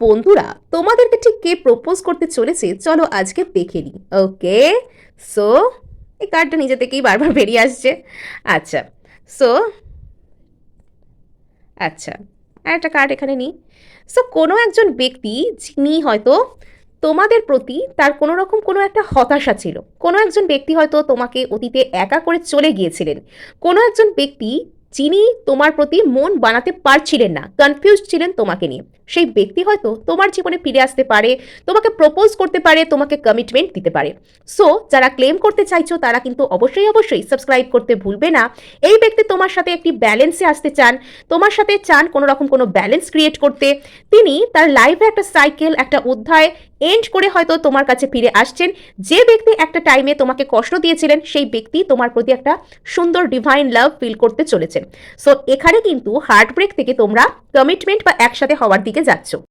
বন্ধুরা, তোমাদেরকে ঠিক কে প্রপোজ করতে চলেছে চলো আজকে দেখে নিই। ওকে, সো এই কার্ডটা নিজে থেকেই বারবার বেরিয়ে আসছে। আচ্ছা, সো আচ্ছা, আর একটা কার্ড এখানে নিই। সো কোনো একজন ব্যক্তি যিনি হয়তো তোমাদের প্রতি তার কোনো রকম কোনো একটা হতাশা ছিল, কোনো একজন ব্যক্তি হয়তো তোমাকে অতীতে একা করে চলে গিয়েছিলেন, কোনো একজন ব্যক্তি যিনি তোমার প্রতি মন বানাতে পারছিলেন না, কনফিউজড ছিলেন তোমাকে নিয়ে, সেই ব্যক্তি হয়তো তোমার জীবনে ফিরে আসতে পারে, তোমাকে প্রপোজ করতে পারে, তোমাকে কমিটমেন্ট দিতে পারে। সো যারা ক্লেম করতে চাইছো তারা কিন্তু অবশ্যই অবশ্যই সাবস্ক্রাইব করতে ভুলবে না। এই ব্যক্তি তোমার সাথে একটি ব্যালেন্সে আসতে চান, তোমার সাথে চান কোনো রকম কোনো ব্যালেন্স ক্রিয়েট করতে। তিনি তার লাইফে একটা সাইকেল, একটা অধ্যায় এন্ড করে হয়তো তোমার কাছে ফিরে আসছেন। যে ব্যক্তি একটা টাইমে তোমাকে কষ্ট দিয়েছিলেন সেই ব্যক্তি তোমার প্রতি একটা সুন্দর ডিভাইন লাভ ফিল করতে চলেছেন। সো এখানে কিন্তু হার্ট ব্রেক থেকে তোমরা কমিটমেন্ট বা একসাথে হওয়ার দিকে যাচ্ছ।